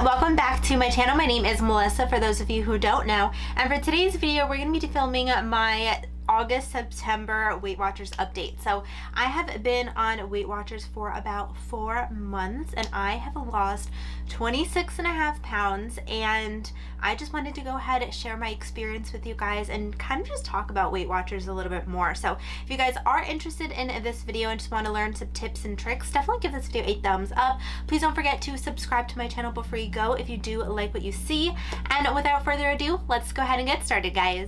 welcome back to my channel. My name is Melissa, for those of you who don't know, and for today's video we're going to be filming my August-September Weight Watchers update. So I have been on Weight Watchers for about 4 months and I have lost 26.5 pounds, and I just wanted to go ahead and share my experience with you guys and kind of just talk about Weight Watchers a little bit more. So if you guys are interested in this video and just want to learn some tips and tricks, definitely give this video a thumbs up. Please don't forget to subscribe to my channel before you go if you do like what you see. And without further ado, let's go ahead and get started, guys.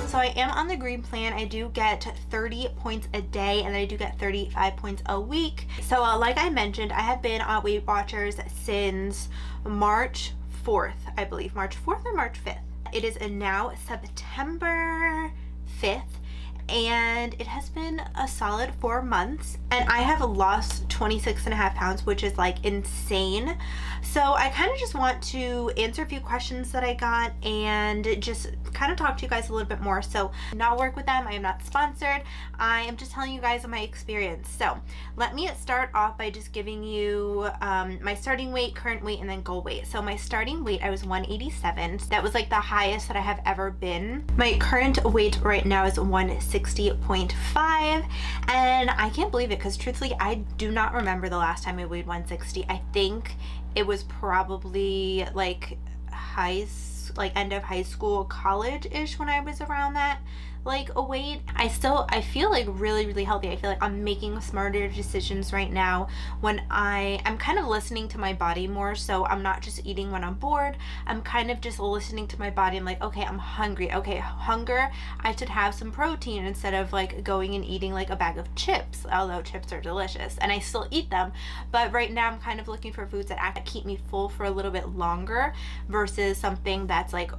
So I am on the green plan. I do get 30 points a day and I do get 35 points a week. So like I mentioned, I have been on Weight Watchers since March 4th, I believe. March 4th or March 5th. It is now September 5th. And it has been a solid 4 months and I have lost 26.5 pounds, which is like insane. So I kind of just want to answer a few questions that I got and just kind of talk to you guys a little bit more. So not work with them, I am not sponsored, I am just telling you guys my experience. So let me start off by just giving you my starting weight, current weight, and then goal weight. So my starting weight, I was 187. That was like the highest that I have ever been. My current weight right now is 160.5, and I can't believe it because truthfully I do not remember the last time I weighed 160. I think it was probably like end of high school, college-ish, when I was around that like a weight. I feel like really healthy. I feel like I'm making smarter decisions right now when I'm kind of listening to my body more. So I'm not just eating when I'm bored. I'm kind of just listening to my body. I'm like, okay, I'm hungry. Okay, hunger, I should have some protein instead of like going and eating like a bag of chips, although chips are delicious and I still eat them. But right now I'm kind of looking for foods that keep me full for a little bit longer versus something that's like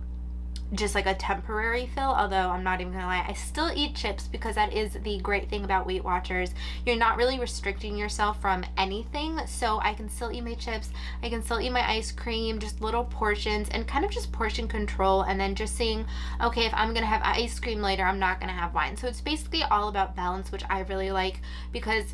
just like a temporary fill. Although I'm not even gonna lie, I still eat chips because that is the great thing about Weight Watchers. You're not really restricting yourself from anything, so I can still eat my chips, I can still eat my ice cream, just little portions, and kind of just portion control, and then just saying, okay, if I'm gonna have ice cream later, I'm not gonna have wine. So it's basically all about balance, which I really like, because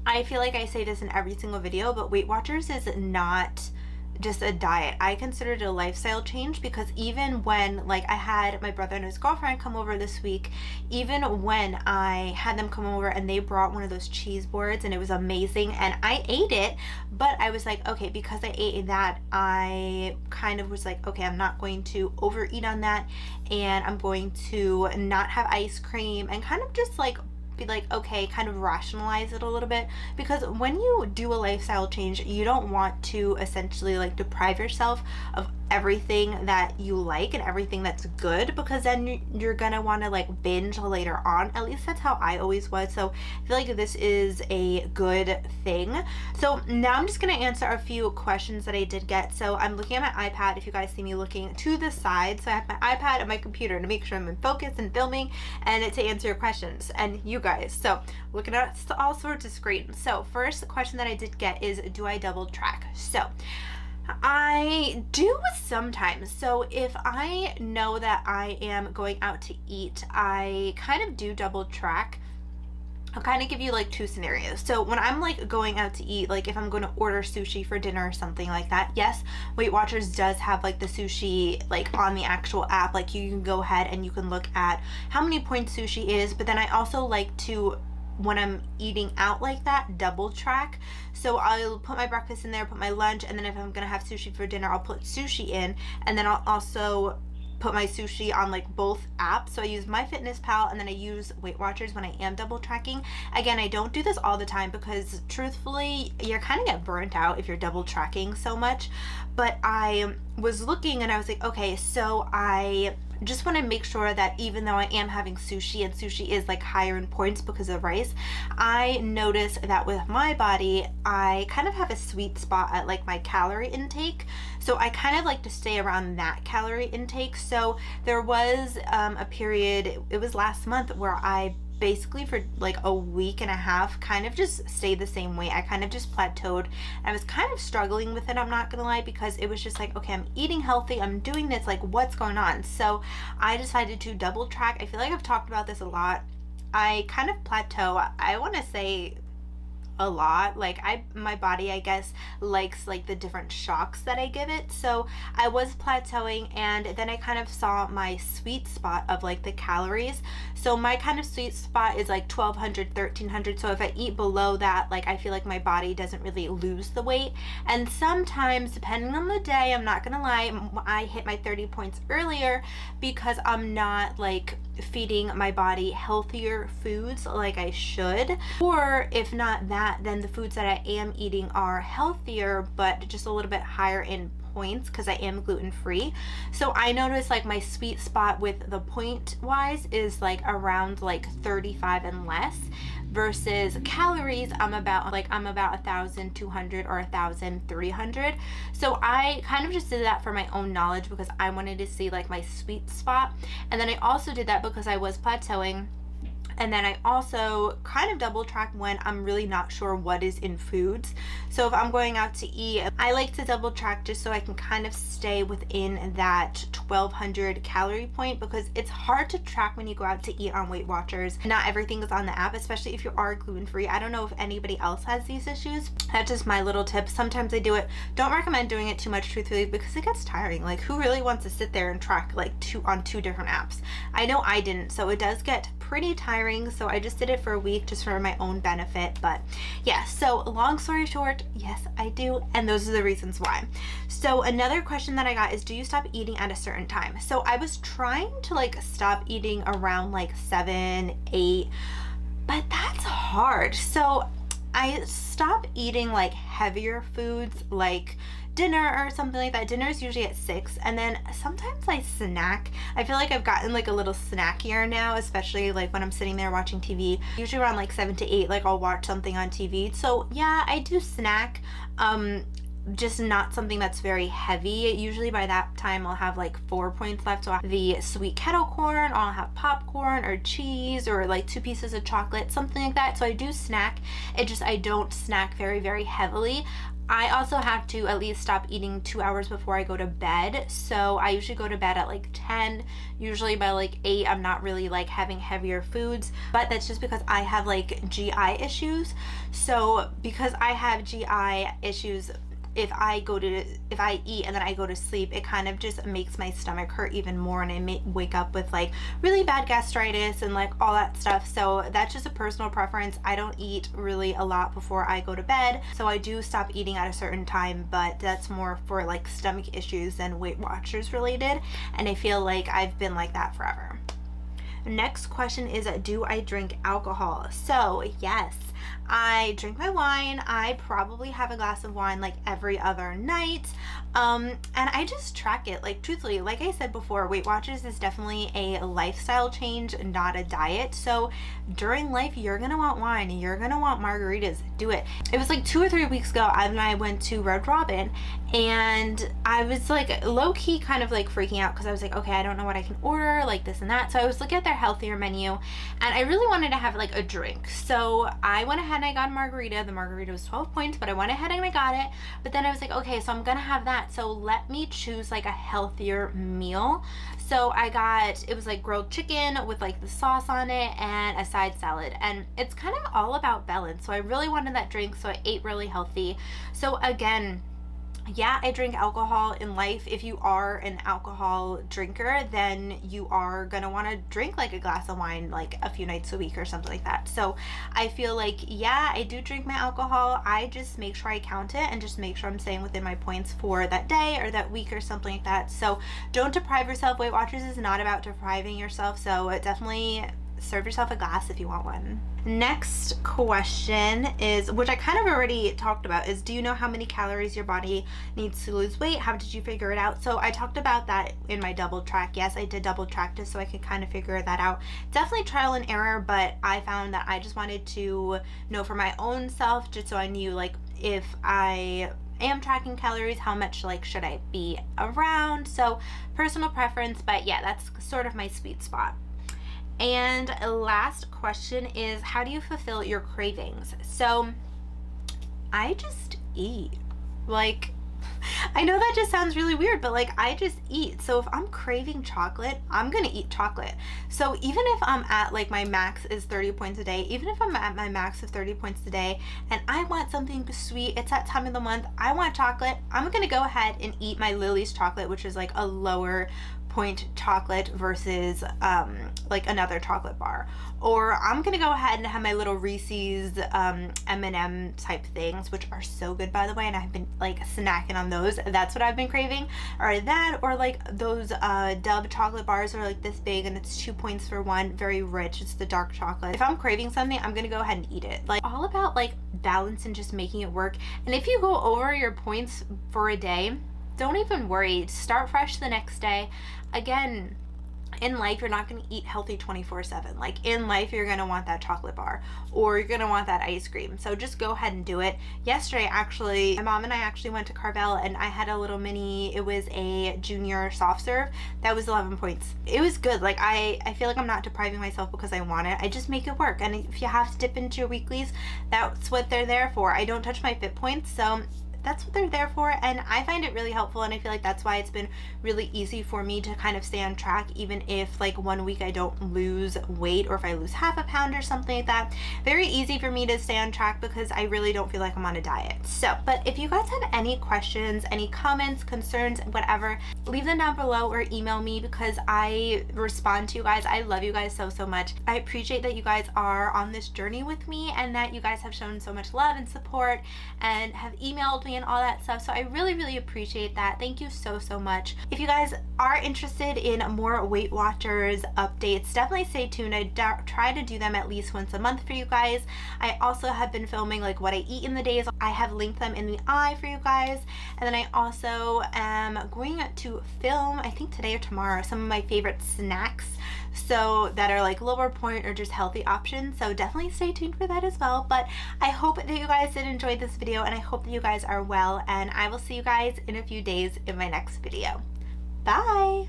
I feel like I say this in every single video, but Weight Watchers is not just a diet. I consider it a lifestyle change, because even when like I had my brother and his girlfriend come over this week, even when I had them come over and they brought one of those cheese boards and it was amazing and I ate it, but I was like, okay, because I ate that, I kind of was like, okay, I'm not going to overeat on that and I'm going to not have ice cream and kind of just like be like, okay, kind of rationalize it a little bit, because when you do a lifestyle change, you don't want to essentially like deprive yourself of everything that you like and everything that's good, because then you're gonna want to like binge later on. At least that's how I always was. So I feel like this is a good thing. So now I'm just gonna answer a few questions that I did get. So I'm looking at my iPad, if you guys see me looking to the side. So I have my iPad and my computer to make sure I'm in focus and filming and to answer your questions and you guys. So looking at all sorts of screens. So first question that I did get is, do I double track? So I do sometimes. So if I know that I am going out to eat, I kind of do double track. I'll kind of give you like two scenarios. So when I'm like going out to eat, like if I'm going to order sushi for dinner or something like that, yes, Weight Watchers does have like the sushi like on the actual app. Like you can go ahead and you can look at how many points sushi is. But then I also like to, when I'm eating out like that, double track. So I'll put my breakfast in there, put my lunch, and then if I'm gonna have sushi for dinner, I'll put sushi in, and then I'll also put my sushi on like both apps. So I use MyFitnessPal and then I use Weight Watchers when I am double tracking. Again, I don't do this all the time because truthfully you're kind of get burnt out if you're double tracking so much. But I was looking and I was like, okay, so I just want to make sure that even though I am having sushi, and sushi is like higher in points because of rice, I notice that with my body, I kind of have a sweet spot at like my calorie intake. So I kind of like to stay around that calorie intake. So there was a period, it was last month, where I basically for like a week and a half kind of just stayed the same weight. I kind of just plateaued. I was kind of struggling with it, I'm not gonna lie, because it was just like, okay, I'm eating healthy, I'm doing this, like what's going on? So I decided to double track. I feel like I've talked about this a lot. I kind of plateau, I want to say a lot. Like my body, I guess, likes like the different shocks that I give it. So I was plateauing, and then I kind of saw my sweet spot of like the calories. So my kind of sweet spot is like 1200, 1300. So if I eat below that, like I feel like my body doesn't really lose the weight. And sometimes, depending on the day, I'm not gonna lie, I hit my 30 points earlier because I'm not like feeding my body healthier foods like I should. Or if not that, then the foods that I am eating are healthier but just a little bit higher in points because I am gluten-free. So I noticed like my sweet spot with the point wise is like around like 35 and less, versus calories I'm about 1,200 or 1,300. So I kind of just did that for my own knowledge because I wanted to see like my sweet spot. And then I also did that because I was plateauing. And then I also kind of double track when I'm really not sure what is in foods. So if I'm going out to eat, I like to double track just so I can kind of stay within that 1,200 calorie point, because it's hard to track when you go out to eat on Weight Watchers. Not everything is on the app, especially if you are gluten-free. I don't know if anybody else has these issues. That's just my little tip. Sometimes I do it. Don't recommend doing it too much, truthfully, because it gets tiring. Like, who really wants to sit there and track like on two different apps? I know I didn't, so it does get pretty tiring. So I just did it for a week just for my own benefit. But yeah, so long story short, yes, I do, and those are the reasons why. So another question that I got is, do you stop eating at a certain time? So I was trying to like stop eating around like 7, 8, but that's hard. So I stopped eating like heavier foods like dinner or something like that. Dinner is usually at 6, and then sometimes I snack. I feel like I've gotten like a little snackier now, especially like when I'm sitting there watching TV. Usually around like 7 to 8, like I'll watch something on TV. So yeah, I do snack. Just not something that's very heavy. Usually by that time I'll have like 4 points left. So I'll have the sweet kettle corn, or I'll have popcorn or cheese or like 2 pieces of chocolate, something like that. So I do snack. It just, I don't snack very, very heavily. I also have to at least stop eating 2 hours before I go to bed. So I usually go to bed at like 10. Usually by like 8, I'm not really like having heavier foods, but that's just because I have like GI issues. So because I have GI issues, if I eat and then I go to sleep, it kind of just makes my stomach hurt even more, and I may wake up with like really bad gastritis and like all that stuff. So that's just a personal preference. I don't eat really a lot before I go to bed, so I do stop eating at a certain time, but that's more for like stomach issues than Weight Watchers related, and I feel like I've been like that forever. Next question is, do I drink alcohol? So yes, I drink my wine. I probably have a glass of wine like every other night. And I just track it. Like, truthfully, like I said before, Weight Watchers is definitely a lifestyle change, not a diet. So during life, you're gonna want wine, you're gonna want margaritas. Do it. It was like 2 or 3 weeks ago, I went to Red Robin, and I was like low-key kind of like freaking out because I was like, okay, I don't know what I can order, like this and that. So I was looking at their healthier menu, and I really wanted to have like a drink. So I went ahead and I got a margarita. The margarita was 12 points, but I went ahead and I got it. But then I was like, okay, so I'm gonna have that. So let me choose like a healthier meal. So I got, it was like grilled chicken with like the sauce on it and a side salad. And it's kind of all about balance. So I really wanted that drink, so I ate really healthy. So again, yeah, I drink alcohol in life. If you are an alcohol drinker, then you are gonna want to drink like a glass of wine like a few nights a week or something like that. So I feel like, yeah, I do drink my alcohol. I just make sure I count it and just make sure I'm staying within my points for that day or that week or something like that. So don't deprive yourself. Weight Watchers is not about depriving yourself, so definitely serve yourself a glass if you want one. Next question is, which I kind of already talked about, is, do you know how many calories your body needs to lose weight? How did you figure it out? So I talked about that in my double track. Yes, I did double track just so I could kind of figure that out. Definitely trial and error, but I found that I just wanted to know for my own self, just so I knew like if I am tracking calories, how much like should I be around. So personal preference, but yeah, that's sort of my sweet spot. And last question is, how do you fulfill your cravings? So I just eat. Like, I know that just sounds really weird, but like, I just eat. So if I'm craving chocolate, I'm gonna eat chocolate. So even if I'm at like my max is 30 points a day, even if I'm at my max of 30 points a day and I want something sweet, it's that time of the month, I want chocolate, I'm gonna go ahead and eat my Lily's chocolate, which is like a lower point chocolate versus like another chocolate bar. Or I'm gonna go ahead and have my little Reese's M&M type things, which are so good, by the way, and I've been like snacking on those. That's what I've been craving. Or that, or like those Dove chocolate bars are like this big and it's 2 points for one, very rich. It's the dark chocolate. If I'm craving something, I'm gonna go ahead and eat it. Like, all about like balance and just making it work. And if you go over your points for a day, don't even worry. Start fresh the next day. Again, in life, you're not going to eat healthy 24/7. Like, in life, you're going to want that chocolate bar or you're going to want that ice cream. So just go ahead and do it. Yesterday, actually, my mom and I actually went to Carvel and I had a little mini, it was a junior soft serve that was 11 points. It was good. Like, I feel like I'm not depriving myself because I want it. I just make it work. And if you have to dip into your weeklies, that's what they're there for. I don't touch my fit points, so that's what they're there for, and I find it really helpful, and I feel like that's why it's been really easy for me to kind of stay on track, even if like 1 week I don't lose weight, or if I lose half a pound or something like that. Very easy for me to stay on track because I really don't feel like I'm on a diet. So, but if you guys have any questions, any comments, concerns, whatever, leave them down below or email me because I respond to you guys. I love you guys so much. I appreciate that you guys are on this journey with me and that you guys have shown so much love and support and have emailed me and all that stuff. So I really appreciate that. Thank you so much. If you guys are interested in more Weight Watchers updates, definitely stay tuned. I try to do them at least once a month for you guys. I also have been filming like what I eat in the days. I have linked them in the eye for you guys. And then I also am going to film, I think today or tomorrow, some of my favorite snacks, so that are like lower point or just healthy options. So definitely stay tuned for that as well. But I hope that you guys did enjoy this video, and I hope that you guys are well, and I will see you guys in a few days in my next video. Bye.